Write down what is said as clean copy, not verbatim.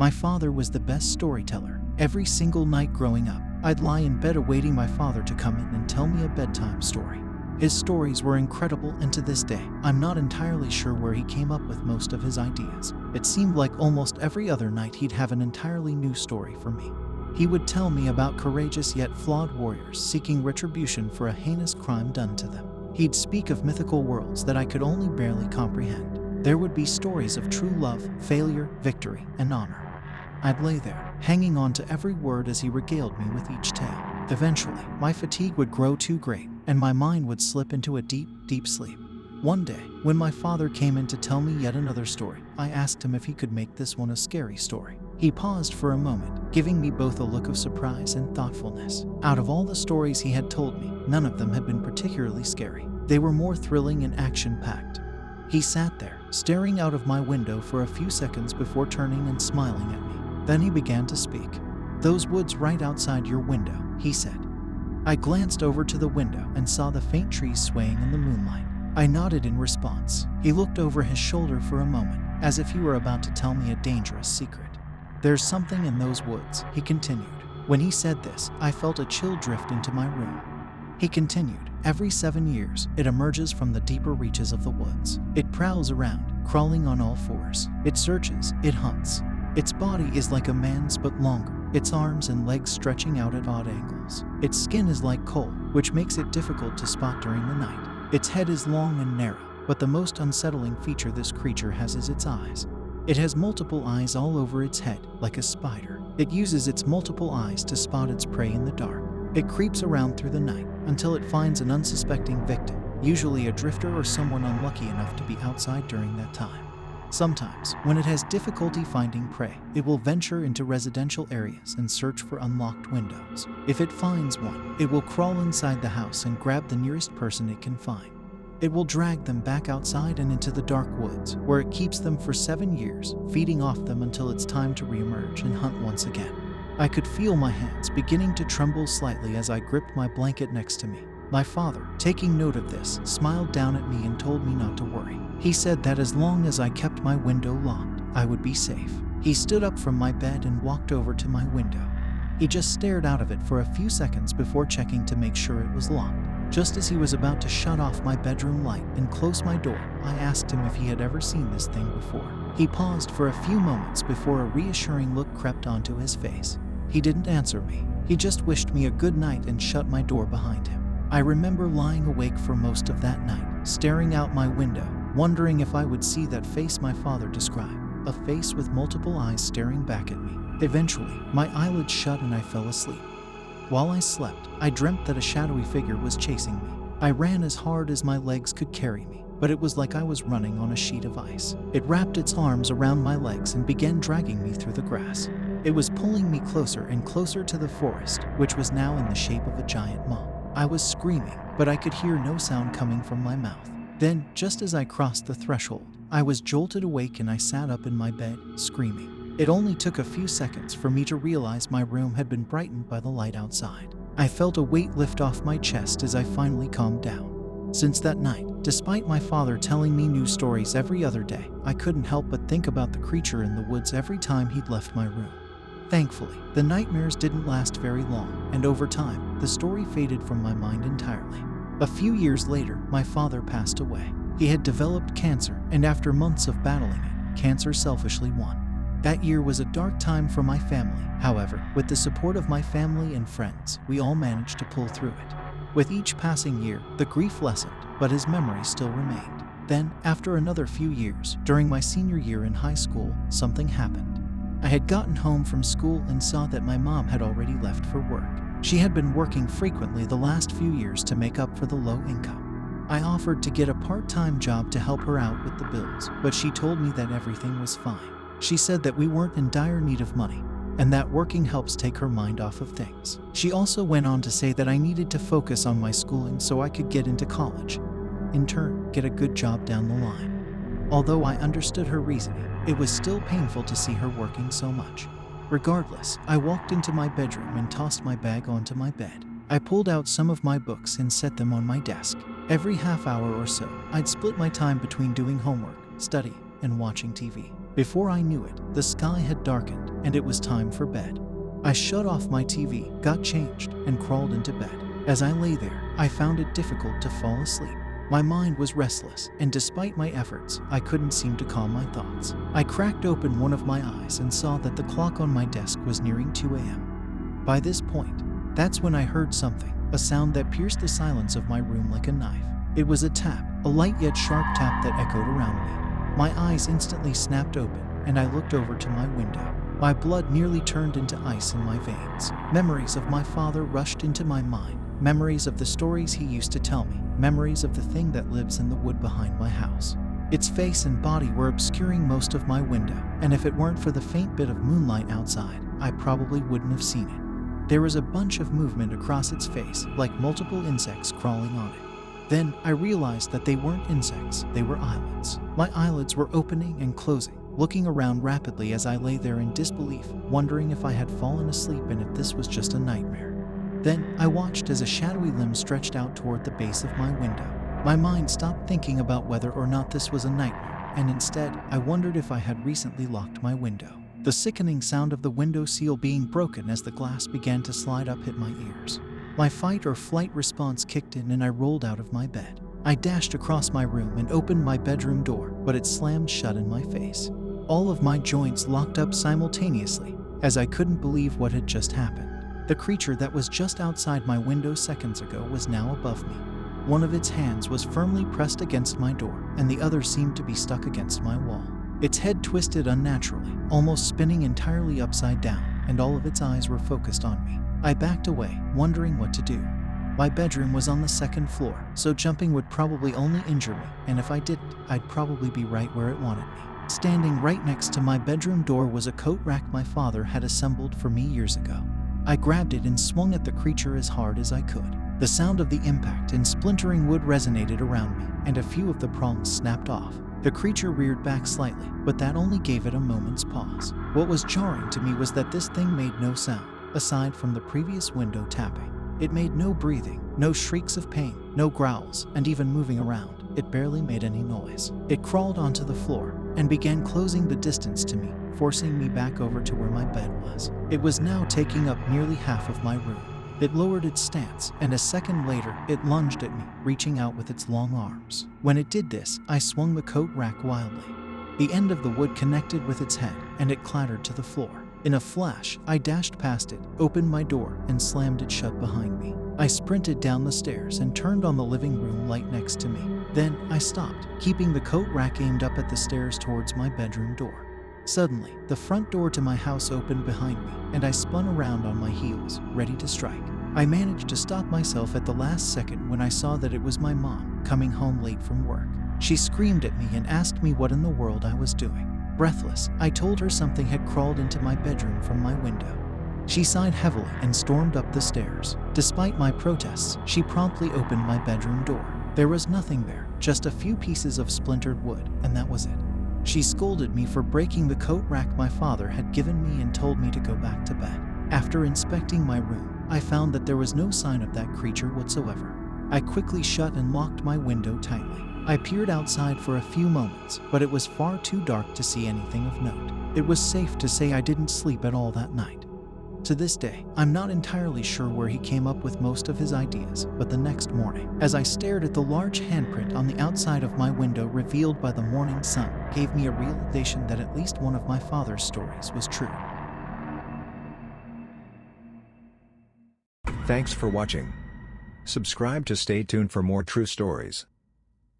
My father was the best storyteller. Every single night growing up, I'd lie in bed awaiting my father to come in and tell me a bedtime story. His stories were incredible, and to this day, I'm not entirely sure where he came up with most of his ideas. It seemed like almost every other night he'd have an entirely new story for me. He would tell me about courageous yet flawed warriors seeking retribution for a heinous crime done to them. He'd speak of mythical worlds that I could only barely comprehend. There would be stories of true love, failure, victory, and honor. I'd lay there, hanging on to every word as he regaled me with each tale. Eventually, my fatigue would grow too great, and my mind would slip into a deep, deep sleep. One day, when my father came in to tell me yet another story, I asked him if he could make this one a scary story. He paused for a moment, giving me both a look of surprise and thoughtfulness. Out of all the stories he had told me, none of them had been particularly scary. They were more thrilling and action-packed. He sat there, staring out of my window for a few seconds before turning and smiling at me. Then he began to speak. "Those woods right outside your window," he said. I glanced over to the window and saw the faint trees swaying in the moonlight. I nodded in response. He looked over his shoulder for a moment, as if he were about to tell me a dangerous secret. "There's something in those woods," he continued. When he said this, I felt a chill drift into my room. He continued, "Every 7 years, it emerges from the deeper reaches of the woods. It prowls around, crawling on all fours. It searches, it hunts. Its body is like a man's but longer, its arms and legs stretching out at odd angles. Its skin is like coal, which makes it difficult to spot during the night. Its head is long and narrow, but the most unsettling feature this creature has is its eyes. It has multiple eyes all over its head, like a spider. It uses its multiple eyes to spot its prey in the dark. It creeps around through the night until it finds an unsuspecting victim, usually a drifter or someone unlucky enough to be outside during that time. Sometimes, when it has difficulty finding prey, it will venture into residential areas and search for unlocked windows. If it finds one, it will crawl inside the house and grab the nearest person it can find. It will drag them back outside and into the dark woods, where it keeps them for 7 years, feeding off them until it's time to reemerge and hunt once again. I could feel my hands beginning to tremble slightly as I gripped my blanket next to me. My father, taking note of this, smiled down at me and told me not to worry. He said that as long as I kept my window locked, I would be safe. He stood up from my bed and walked over to my window. He just stared out of it for a few seconds before checking to make sure it was locked. Just as he was about to shut off my bedroom light and close my door, I asked him if he had ever seen this thing before. He paused for a few moments before a reassuring look crept onto his face. He didn't answer me. He just wished me a good night and shut my door behind him. I remember lying awake for most of that night, staring out my window, wondering if I would see that face my father described, a face with multiple eyes staring back at me. Eventually, my eyelids shut and I fell asleep. While I slept, I dreamt that a shadowy figure was chasing me. I ran as hard as my legs could carry me, but it was like I was running on a sheet of ice. It wrapped its arms around my legs and began dragging me through the grass. It was pulling me closer and closer to the forest, which was now in the shape of a giant maw. I was screaming, but I could hear no sound coming from my mouth. Then, just as I crossed the threshold, I was jolted awake and I sat up in my bed, screaming. It only took a few seconds for me to realize my room had been brightened by the light outside. I felt a weight lift off my chest as I finally calmed down. Since that night, despite my father telling me new stories every other day, I couldn't help but think about the creature in the woods every time he'd left my room. Thankfully, the nightmares didn't last very long, and over time, the story faded from my mind entirely. A few years later, my father passed away. He had developed cancer, and after months of battling it, cancer selfishly won. That year was a dark time for my family. However, with the support of my family and friends, we all managed to pull through it. With each passing year, the grief lessened, but his memory still remained. Then, after another few years, during my senior year in high school, something happened. I had gotten home from school and saw that my mom had already left for work. She had been working frequently the last few years to make up for the low income. I offered to get a part-time job to help her out with the bills, but she told me that everything was fine. She said that we weren't in dire need of money, and that working helps take her mind off of things. She also went on to say that I needed to focus on my schooling so I could get into college, in turn, get a good job down the line. Although I understood her reasoning, it was still painful to see her working so much. Regardless, I walked into my bedroom and tossed my bag onto my bed. I pulled out some of my books and set them on my desk. Every half hour or so, I'd split my time between doing homework, study, and watching TV. Before I knew it, the sky had darkened and it was time for bed. I shut off my TV, got changed, and crawled into bed. As I lay there, I found it difficult to fall asleep. My mind was restless, and despite my efforts, I couldn't seem to calm my thoughts. I cracked open one of my eyes and saw that the clock on my desk was nearing 2 a.m. By this point, that's when I heard something, a sound that pierced the silence of my room like a knife. It was a tap, a light yet sharp tap that echoed around me. My eyes instantly snapped open, and I looked over to my window. My blood nearly turned into ice in my veins. Memories of my father rushed into my mind. Memories of the stories he used to tell me. Memories of the thing that lives in the wood behind my house. Its face and body were obscuring most of my window, and if it weren't for the faint bit of moonlight outside, I probably wouldn't have seen it. There was a bunch of movement across its face, like multiple insects crawling on it. Then I realized that they weren't insects, they were eyelids. My eyelids were opening and closing, looking around rapidly as I lay there in disbelief, wondering if I had fallen asleep and if this was just a nightmare. Then I watched as a shadowy limb stretched out toward the base of my window. My mind stopped thinking about whether or not this was a nightmare, and instead, I wondered if I had recently locked my window. The sickening sound of the window seal being broken as the glass began to slide up hit my ears. My fight or flight response kicked in and I rolled out of my bed. I dashed across my room and opened my bedroom door, but it slammed shut in my face. All of my joints locked up simultaneously, as I couldn't believe what had just happened. The creature that was just outside my window seconds ago was now above me. One of its hands was firmly pressed against my door, and the other seemed to be stuck against my wall. Its head twisted unnaturally, almost spinning entirely upside down, and all of its eyes were focused on me. I backed away, wondering what to do. My bedroom was on the second floor, so jumping would probably only injure me, and if I didn't, I'd probably be right where it wanted me. Standing right next to my bedroom door was a coat rack my father had assembled for me years ago. I grabbed it and swung at the creature as hard as I could. The sound of the impact and splintering wood resonated around me, and a few of the prongs snapped off. The creature reared back slightly, but that only gave it a moment's pause. What was jarring to me was that this thing made no sound, aside from the previous window tapping. It made no breathing, no shrieks of pain, no growls, and even moving around, it barely made any noise. It crawled onto the floor and began closing the distance to me, forcing me back over to where my bed was. It was now taking up nearly half of my room. It lowered its stance, and a second later, it lunged at me, reaching out with its long arms. When it did this, I swung the coat rack wildly. The end of the wood connected with its head, and it clattered to the floor. In a flash, I dashed past it, opened my door, and slammed it shut behind me. I sprinted down the stairs and turned on the living room light next to me. Then I stopped, keeping the coat rack aimed up at the stairs towards my bedroom door. Suddenly, the front door to my house opened behind me, and I spun around on my heels, ready to strike. I managed to stop myself at the last second when I saw that it was my mom, coming home late from work. She screamed at me and asked me what in the world I was doing. Breathless, I told her something had crawled into my bedroom from my window. She sighed heavily and stormed up the stairs. Despite my protests, she promptly opened my bedroom door. There was nothing there, just a few pieces of splintered wood, and that was it. She scolded me for breaking the coat rack my father had given me and told me to go back to bed. After inspecting my room, I found that there was no sign of that creature whatsoever. I quickly shut and locked my window tightly. I peered outside for a few moments, but it was far too dark to see anything of note. It was safe to say I didn't sleep at all that night. To this day, I'm not entirely sure where he came up with most of his ideas, but the next morning, as I stared at the large handprint on the outside of my window revealed by the morning sun, gave me a realization that at least one of my father's stories was true. Thanks for watching. Subscribe to stay tuned for more true stories.